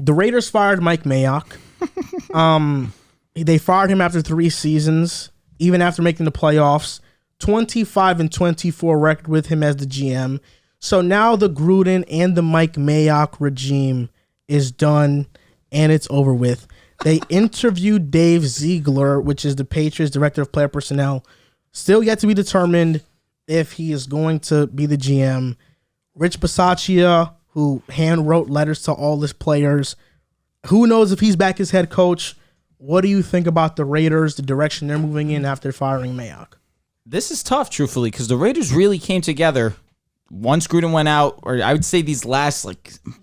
the Raiders fired Mike Mayock. They fired him after 3 seasons, even after making the playoffs. 25-24 record with him as the GM. So now the Gruden and the Mike Mayock regime is done, and it's over with. They interviewed Dave Ziegler, which is the Patriots director of player personnel. Still yet to be determined if he is going to be the GM. Rich Bisaccia, who hand wrote letters to all his players. Who knows if he's back as head coach? What do you think about the Raiders, the direction they're moving in after firing Mayock? This is tough, truthfully, because the Raiders really came together once Gruden went out, or I would say these last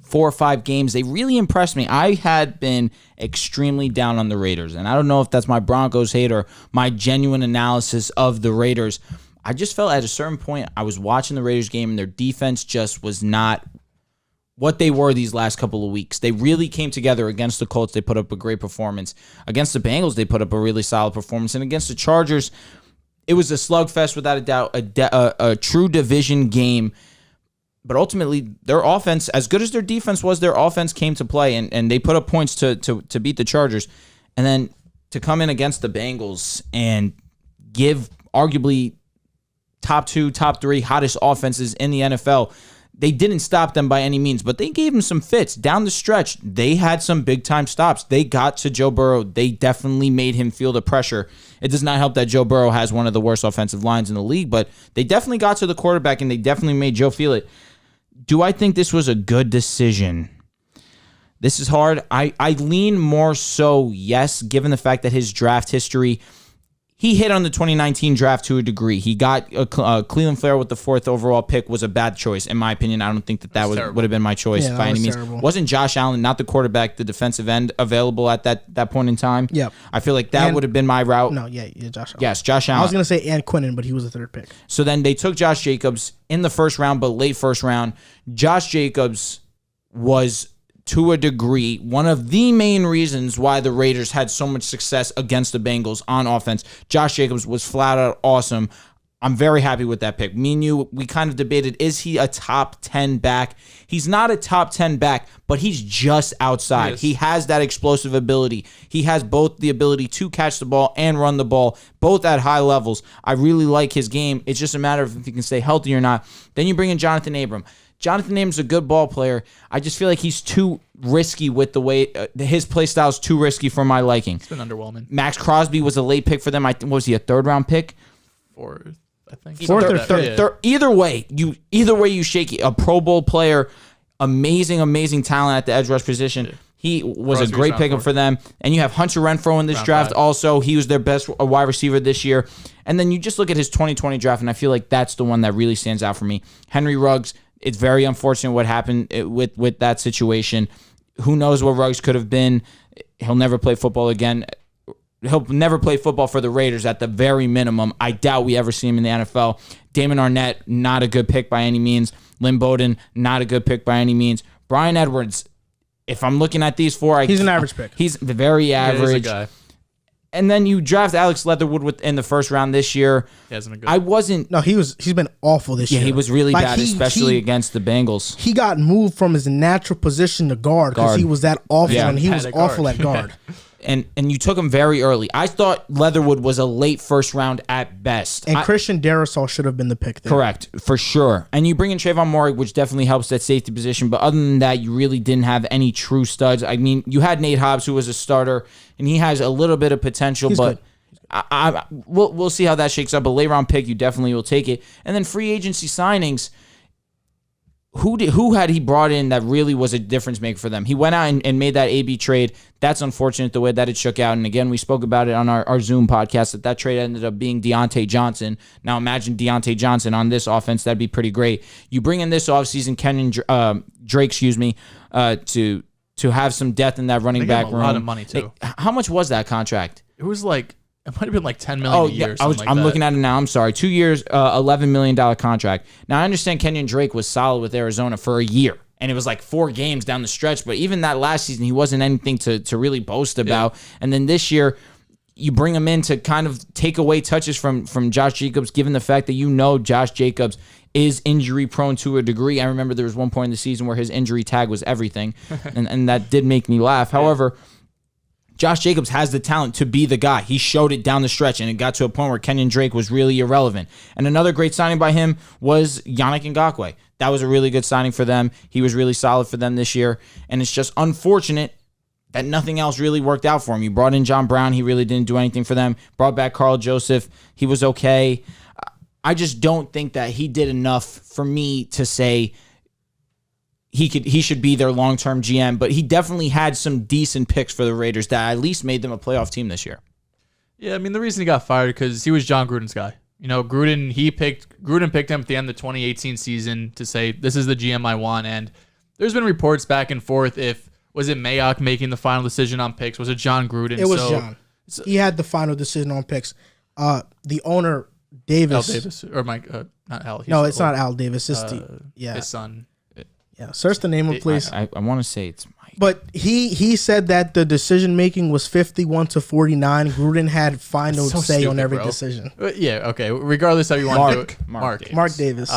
4 or 5 games, they really impressed me. I had been extremely down on the Raiders, and I don't know if that's my Broncos hate or my genuine analysis of the Raiders. I just felt at a certain point I was watching the Raiders game, and their defense just was not what they were these last couple of weeks. They really came together against the Colts. They put up a great performance. Against the Bengals, they put up a really solid performance. And against the Chargers, it was a slugfest without a doubt, a true division game. But ultimately, their offense, as good as their defense was, their offense came to play, and they put up points to beat the Chargers. And then to come in against the Bengals and give arguably top 2, top 3 hottest offenses in the NFL, they didn't stop them by any means, but they gave them some fits. Down the stretch, they had some big-time stops. They got to Joe Burrow. They definitely made him feel the pressure. It does not help that Joe Burrow has one of the worst offensive lines in the league, but they definitely got to the quarterback, and they definitely made Joe feel it. Do I think this was a good decision? This is hard. I lean more so yes, given the fact that his draft history, he hit on the 2019 draft to a degree. He got Cleveland Flair with the 4th overall pick was a bad choice, in my opinion. I don't think that would have been my choice by any means. Terrible. Wasn't Josh Allen, not the quarterback, the defensive end, available at that point in time? Yep. I feel like that would have been my route. No, yeah, Josh Allen. Yes, Josh Allen. I was going to say Ann Quinnen, but he was the 3rd pick. So then they took Josh Jacobs in the 1st round, but late 1st round. Josh Jacobs was, to a degree, one of the main reasons why the Raiders had so much success against the Bengals on offense. Josh Jacobs was flat out awesome. I'm very happy with that pick. Me and you, we kind of debated, is he a top 10 back? He's not a top 10 back, but he's just outside. He has that explosive ability. He has both the ability to catch the ball and run the ball, both at high levels. I really like his game. It's just a matter of if he can stay healthy or not. Then you bring in Jonathan Abram. Jonathan Abram's a good ball player. I just feel like he's too risky with the way his play style is too risky for my liking. It's been underwhelming. Max Crosby was a late pick for them. Was he a 3rd round pick? 4th, I think. 4th or 3rd. Yeah. Either way you shake it. A Pro Bowl player, amazing talent at the edge rush position. Yeah. He was Crosby a great pickup for them. And you have Hunter Renfrow in this draft also. He was their best wide receiver this year. And then you just look at his 2020 draft, and I feel like that's the one that really stands out for me. Henry Ruggs. It's very unfortunate what happened with that situation. Who knows what Ruggs could have been. He'll never play football again. He'll never play football for the Raiders at the very minimum. I doubt we ever see him in the NFL. Damon Arnett, not a good pick by any means. Lynn Bowden, not a good pick by any means. Brian Edwards, if I'm looking at these 4... He's an average pick. He's very average. He's a guy. And then you draft Alex Leatherwood in the 1st round this year. He hasn't been good. I wasn't... No, he's been awful this year. Yeah, he was really bad, especially against the Bengals. He got moved from his natural position to guard because he was that awful, and he was awful at guard. And you took him very early. I thought Leatherwood was a late 1st round at best. And Christian Darrisaw should have been the pick there. Correct, for sure. And you bring in Trayvon Moran, which definitely helps that safety position. But other than that, you really didn't have any true studs. I mean, you had Nate Hobbs, who was a starter, and he has a little bit of potential, but we'll see how that shakes up. A late round pick, you definitely will take it. And then free agency signings. Who had he brought in that really was a difference maker for them? He went out and made that AB trade. That's unfortunate the way that it shook out. And again, we spoke about it on our Zoom podcast that trade ended up being Deontay Johnson. Now imagine Deontay Johnson on this offense. That'd be pretty great. You bring in this offseason Kenyon Drake, to have some depth in that running back room. A lot of money too. How much was that contract? It was like... It might have been like $10 million a year. I'm looking at it now. I'm sorry. 2 years, $11 million contract. Now, I understand Kenyon Drake was solid with Arizona for a year, and it was like 4 games down the stretch. But even that last season, he wasn't anything to really boast about. Yeah. And then this year, you bring him in to kind of take away touches from Josh Jacobs, given the fact that Josh Jacobs is injury prone to a degree. I remember there was one point in the season where his injury tag was everything, and that did make me laugh. However, Josh Jacobs has the talent to be the guy. He showed it down the stretch, and it got to a point where Kenyon Drake was really irrelevant. And another great signing by him was Yannick Ngakoue. That was a really good signing for them. He was really solid for them this year, and it's just unfortunate that nothing else really worked out for him. You brought in John Brown. He really didn't do anything for them. Brought back Carl Joseph. He was okay. I just don't think that he did enough for me to say he should be their long-term GM, but he definitely had some decent picks for the Raiders that at least made them a playoff team this year. Yeah, I mean, the reason he got fired because he was John Gruden's guy. Gruden picked him at the end of the 2018 season to say, this is the GM I want, and there's been reports back and forth was it Mayock making the final decision on picks? Was it John Gruden? It was John. He had the final decision on picks. The owner, Davis. Al Davis. Or Mike, not Al. No, it's not Al Davis. It's his son. Yeah, search the name of please. I want to say it's Mike. But he said that the decision-making was 51-49. Gruden had final say on every decision. Yeah, okay. Regardless how you want to do it. Mark Davis.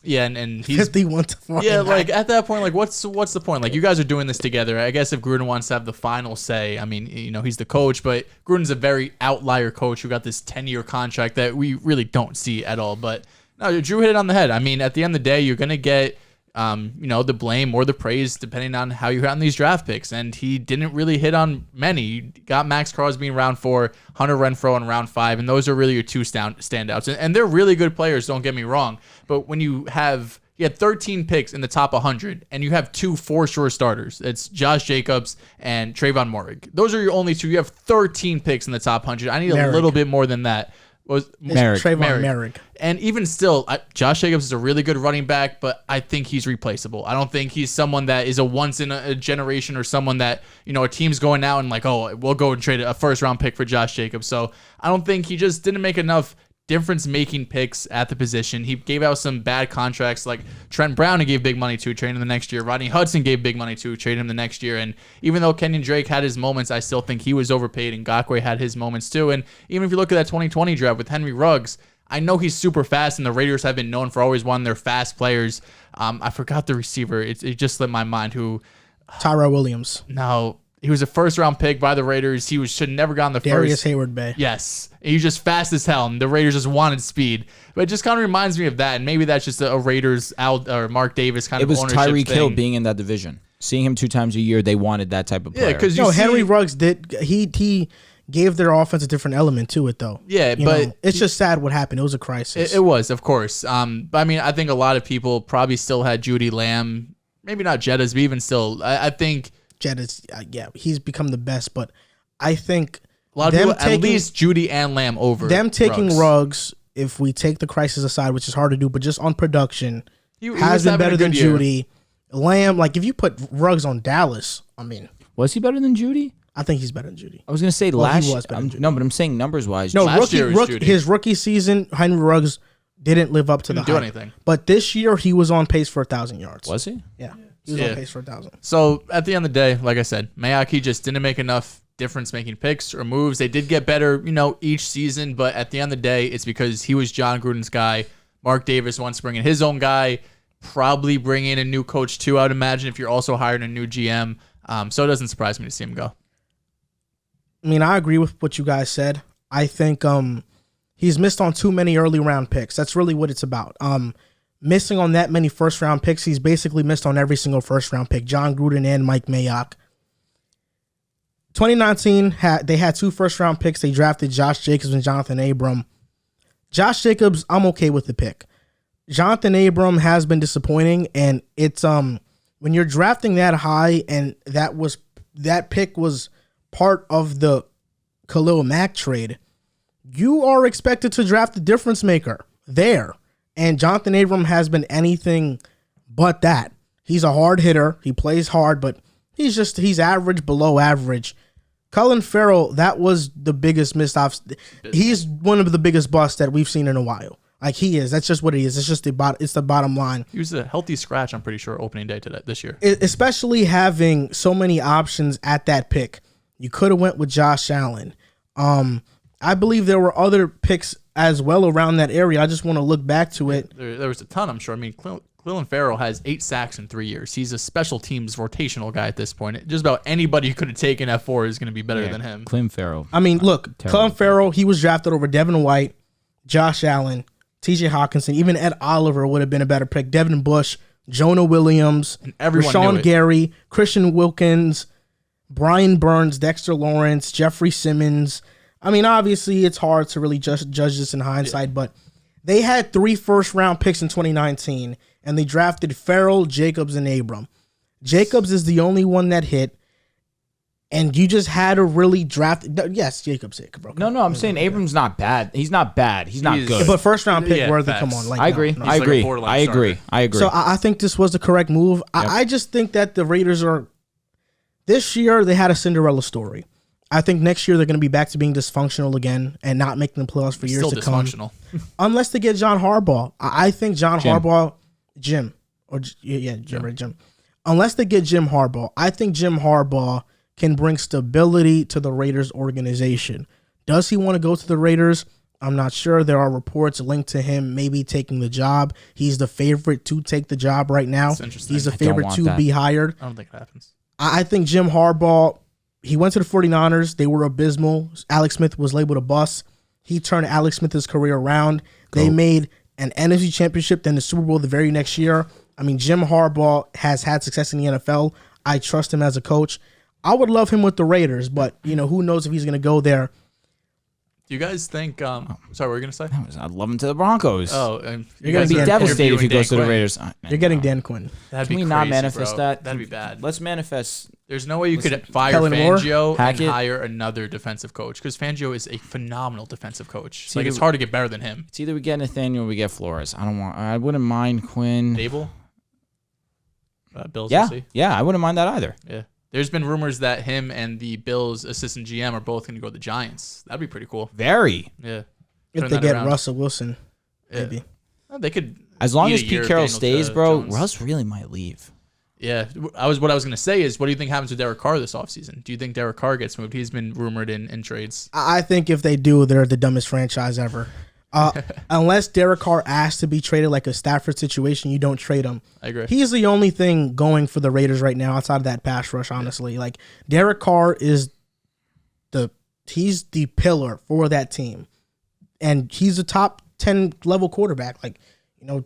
Yeah, and he's 51-49. Yeah, like at that point, like what's the point? Like you guys are doing this together. I guess if Gruden wants to have the final say, I mean, he's the coach, but Gruden's a very outlier coach who got this 10-year contract that we really don't see at all. But no, Drew hit it on the head. I mean, at the end of the day, you're gonna get the blame or the praise depending on how you hit on these draft picks. And he didn't really hit on many. You got Max Crosby in round 4, Hunter Renfrow in round 5, and those are really your two standouts. And they're really good players, don't get me wrong. But when you had 13 picks in the top 100, and you have 2 for-sure starters. It's Josh Jacobs and Trayvon Moran. Those are your only 2. You have 13 picks in the top 100. I need a little bit more than that. Trayvon Merrick. And even still, Josh Jacobs is a really good running back, but I think he's replaceable. I don't think he's someone that is a once in a generation or someone that, a team's going out and like, oh, we'll go and trade a first round pick for Josh Jacobs. So I don't think he just didn't make enough difference-making picks at the position. He gave out some bad contracts, like Trent Brown he gave big money to, trade him the next year. Rodney Hudson gave big money to, trade him the next year. And even though Kenyon Drake had his moments, I still think he was overpaid, and Ngakoue had his moments too. And even if you look at that 2020 draft with Henry Ruggs, I know he's super fast, and the Raiders have been known for always wanting their fast players. I forgot the receiver. It just slipped my mind. Tyrell Williams. No. He was a first-round pick by the Raiders. He should never gotten the Darius Hayward Bay. Yes. He's just fast as hell, and the Raiders just wanted speed. But it just kind of reminds me of that, and maybe that's just a Raiders or Mark Davis kind of ownership thing. It was Tyreek Hill being in that division. Seeing him 2 times a year, they wanted that type of player. Yeah, because Henry Ruggs did. He gave their offense a different element to it, though. Yeah, but it's just sad what happened. It was a crisis. It was, of course. But I mean, I think a lot of people probably still had Judy Lamb. Maybe not Jettas, but even still, I think Jettas, he's become the best, but I think a lot of people, at least Judy and Lamb over them taking Ruggs. If we take the crisis aside, which is hard to do, but just on production, he has been better than Judy. Lamb, like if you put Ruggs on Dallas, I mean, was he better than Judy? I think he's better than Judy. I was gonna say he was better than Judy. No, but I'm saying numbers wise. No, his rookie season, Henry Ruggs didn't live up to the hype. Didn't do anything. But this year he was on pace for 1,000 yards. Was he? Yeah. He was on pace for 1,000. So at the end of the day, like I said, Mayock, he just didn't make enough difference-making picks or moves. They did get better, each season, but at the end of the day, it's because he was John Gruden's guy. Mark Davis wants to bring in his own guy, probably bring in a new coach too, I would imagine, if you're also hiring a new GM. So it doesn't surprise me to see him go. I mean, I agree with what you guys said. I think he's missed on too many early round picks. That's really what it's about. Missing on that many first round picks, he's basically missed on every single first round pick. John Gruden and Mike Mayock. 2019, they had 2 first round picks. They drafted Josh Jacobs and Jonathan Abram. Josh Jacobs, I'm okay with the pick. Jonathan Abram has been disappointing, and it's when you're drafting that high, and that pick was part of the Khalil Mack trade, you are expected to draft the difference maker there. And Jonathan Abram has been anything but that. He's a hard hitter. He plays hard, but he's average, below average. Cullen Farrell, that was the biggest missed off. He's one of the biggest busts that we've seen in a while. Like he is. That's just what he is. It's just the bottom line. He was a healthy scratch, I'm pretty sure, opening day this year. Especially having so many options at that pick. You could have went with Josh Allen. I believe there were other picks as well around that area. I just want to look back to it. There was a ton, I'm sure. I mean, Clelin Ferrell has 8 sacks in 3 years. He's a special teams rotational guy at this point. Just about anybody who could have taken at 4 is going to be better than him. Clem Farrell. I mean, look, Clelin Ferrell, he was drafted over Devin White, Josh Allen, TJ Hawkinson. Even Ed Oliver would have been a better pick. Devin Bush, Jonah Williams, Rashawn Gary, Christian Wilkins, Brian Burns, Dexter Lawrence, Jeffrey Simmons. I mean, obviously, it's hard to really judge this in hindsight, but they had 3 first-round picks in 2019, and they drafted Farrell, Jacobs, and Abram. Jacobs is the only one that hit, and you just had to really draft. Yes, Jacobs hit, bro. No, I'm saying Abram's not bad. He's not bad. He's not good. But first-round pick worthy, come on. I agree. I agree. So I think this was the correct move. Yep. I just think that the Raiders are... This year, they had a Cinderella story. I think next year they're going to be back to being dysfunctional again and not making the playoffs for years to come. Still dysfunctional. Unless they get John Harbaugh. I think Jim. Unless they get Jim Harbaugh, I think Jim Harbaugh can bring stability to the Raiders organization. Does he want to go to the Raiders? I'm not sure. There are reports linked to him maybe taking the job. He's the favorite to take the job right now. He's the favorite to be hired. I don't think it happens. I think Jim Harbaugh... He went to the 49ers. They were abysmal. Alex Smith was labeled a bust. He turned Alex Smith's career around. They made an NFC championship, then the Super Bowl the very next year. I mean, Jim Harbaugh has had success in the NFL. I trust him as a coach. I would love him with the Raiders, but who knows if he's going to go there. Do you guys think? Sorry, what were you going to say? I'd love him to the Broncos. Oh, you're going to be devastated if he goes to the Raiders. You're getting Dan Quinn. Can we not manifest that? That'd be bad. Let's manifest. There's no way you could fire Fangio and hire another defensive coach because Fangio is a phenomenal defensive coach. It's hard to get better than him. It's either we get Nathaniel or we get Flores. I wouldn't mind Quinn. Dable? Bills. Yeah, I wouldn't mind that either. Yeah. There's been rumors that him and the Bills assistant GM are both going to go to the Giants. That'd be pretty cool. Very. Yeah. If they get Russell Wilson, maybe. Well, they could. As long as Pete Carroll stays, bro, Russ really might leave. Yeah. What I was going to say is, what do you think happens with Derek Carr this offseason? Do you think Derek Carr gets moved? He's been rumored in trades. I think if they do, they're the dumbest franchise ever. Unless Derek Carr asks to be traded like a Stafford situation, you don't trade him. I agree. He's the only thing going for the Raiders right now outside of that pass rush, honestly. Yeah. Like, Derek Carr is he's the pillar for that team. And he's a top 10 level quarterback. Like,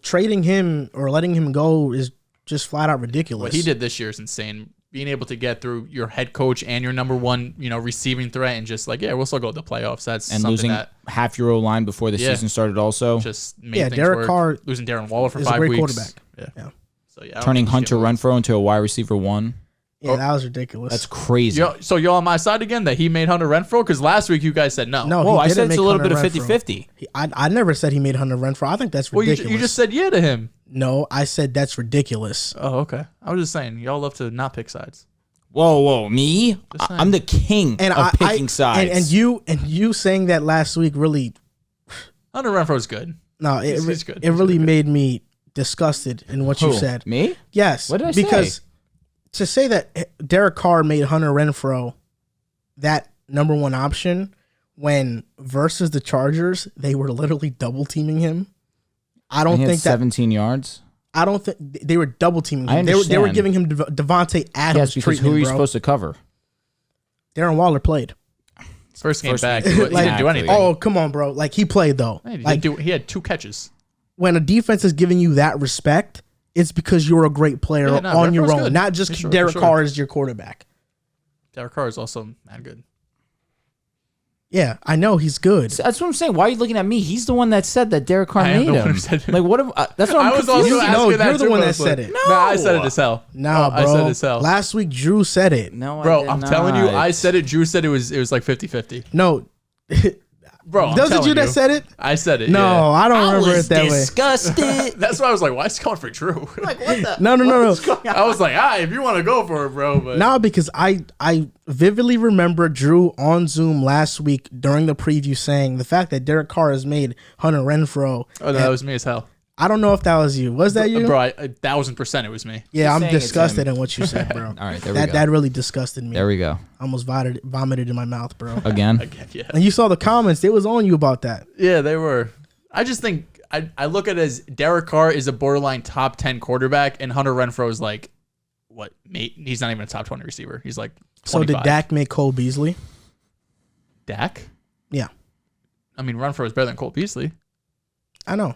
trading him or letting him go is just flat out ridiculous. What he did this year is insane. Being able to get through your head coach and your number one, receiving threat and just we'll still go to the playoffs. That's and something losing that half your O-line before the season started also. Just made things Derek work. Carr losing Darren Waller for is 5 a great weeks. Quarterback. Yeah. So turning Hunter Renfrow into a wide receiver 1. Yeah, that was ridiculous. That's crazy. So you're on my side again that he made Hunter Renfrow? Because last week you guys said no. No, I said it's a little bit of 50-50. I never said he made Hunter Renfrow. I think that's ridiculous. Well, you just said yeah to him. No, I said that's ridiculous. Oh, okay. I was just saying, y'all love to not pick sides. Whoa, me? I'm the king of picking sides. And you saying that last week really... Hunter Renfrow's good. No, he's good. It really made me disgusted in what you said. Me? Yes. What did I say? Because to say that Derek Carr made Hunter Renfrow that number one option when versus the Chargers, they were literally double teaming him. I don't think 17 yards. I don't think they were double teaming him. They were giving him Devontae Adams because who are you supposed to cover? Darren Waller played. First game back, he didn't do anything. Oh, come on, bro. Like, he played, though. He had 2 catches. When a defense is giving you that respect, it's because you're a great player on your own, good. Not just because Derek Carr is your quarterback. Derek Carr is also mad good. Yeah, I know he's good. That's what I'm saying. Why are you looking at me? He's the one that said that Derek Carr made him. Like, what? That's what I'm confused. You're the one that said it. No, I said it as hell. No, bro. I said it as hell. Last week, Drew said it. No, bro, I'm telling you, I said it. Drew said it was like 50-50. No. Bro, was it you that said it? I said it. No, I don't remember it that way. Disgusted. That's why I was like, why is he going for Drew? Like, what the? No. I was like, if you want to go for it, bro. But no, because I vividly remember Drew on Zoom last week during the preview saying the fact that Derek Carr has made Hunter Renfrow. Oh, no, that was me as hell. I don't know if that was you. Was that you? Bro, 1000% it was me. Yeah, He's I'm saying it's disgusted him. in what you said, bro. All right, there we go. That really disgusted me. There we go. I almost vomited in my mouth, bro. Again. Again, yeah. And you saw the comments. They was on you about that. Yeah, they were. I just think I look at it as Derek Carr is a borderline top 10 quarterback, and Hunter Renfrow is like, what? Mate, he's not even a top 20 receiver. He's like 25. So did Dak make Cole Beasley? Dak? Yeah, I mean, Renfrow is better than Cole Beasley. I know.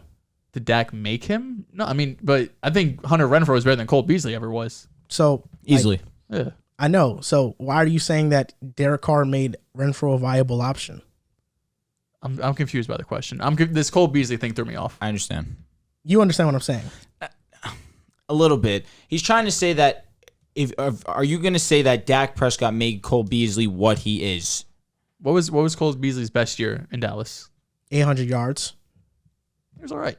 Did Dak make him? No, I mean, but I think Hunter Renfrow is better than Cole Beasley ever was. So Easily. Yeah. I know. So why are you saying that Derek Carr made Renfrow a viable option? I'm confused by the question. This Cole Beasley thing threw me off. I understand. You understand what I'm saying? A little bit. He's trying to say that are you going to say that Dak Prescott made Cole Beasley what he is? What was Cole Beasley's best year in Dallas? 800 yards. He was all right.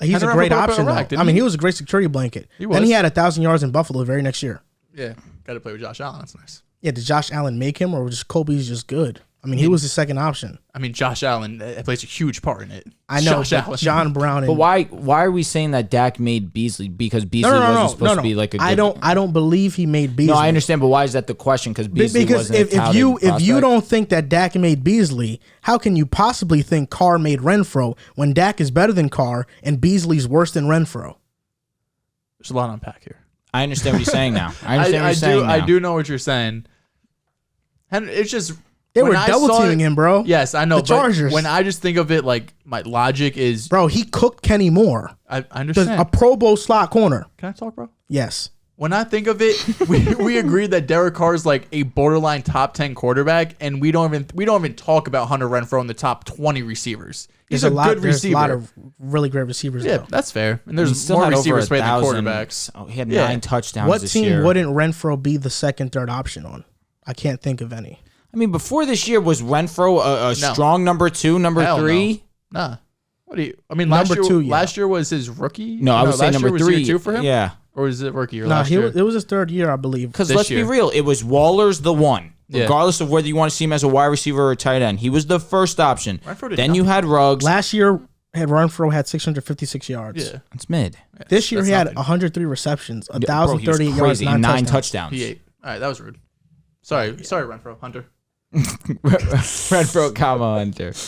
He's Hunter a great Renfrow put up option, a rack, though. didn't I mean, he? he was a great security blanket. He Then was. he had 1,000 yards in Buffalo the very next year. Yeah, got to play with Josh Allen. That's nice. Yeah, did Josh Allen make him, or was just Cole Beasley just good? I mean, he was the second option. I mean, Josh Allen plays a huge part in it. I know, Josh but Allen. John Brown. But why are we saying that Dak made Beasley? Because Beasley wasn't supposed to be like a good... I don't believe he made Beasley. No, I understand, but why is that the question? Because Beasley Because wasn't if you don't think that Dak made Beasley, how can you possibly think Carr made Renfrow when Dak is better than Carr and Beasley's worse than Renfrow? There's a lot to unpack here. I understand what you're saying now. I do know what you're saying. And it's just... They when were I double saw teaming it- him, bro. Yes, I know. The but Chargers. when I just think of it, like, my logic is... Bro, he cooked Kenny Moore, I understand. a Pro Bowl slot corner. Can I talk, bro? Yes. When I think of it, we agreed that Derek Carr is like a borderline top 10 quarterback, and we don't even talk about Hunter Renfrow in the top 20 receivers. He's a good receiver. There's a lot of really great receivers, Yeah, though. that's fair. And He there's still more had over receivers playing than 1,000. quarterbacks. Oh, he had Yeah. 9 touchdowns What this team year. wouldn't Renfrow be the second, third option on? I can't think of any. I mean, before this year, was Renfrow a No. strong number 2, number Hell 3? no. Nah. What do you? I mean, Number two, yeah. last year was his rookie. No, I would say last number year was 3. year 2 for him. Yeah. Or was it rookie year No, last year? it was his third year, I believe. Because This let's be year. real, it was Waller's the one. Yeah. Regardless of whether you want to see him as a wide receiver or a tight end. He was the first option. Renfrow did Then you nothing. had Ruggs. Last year, Renfrow had 656 yards. Yeah. That's mid. This year, That's he had nothing. 103 receptions, Bro, he was 1,038 yards, crazy. 9 9 touchdowns. touchdowns. He ate. All right, that was rude. Sorry, Renfrow Hunter. Renfrow, comma Hunter.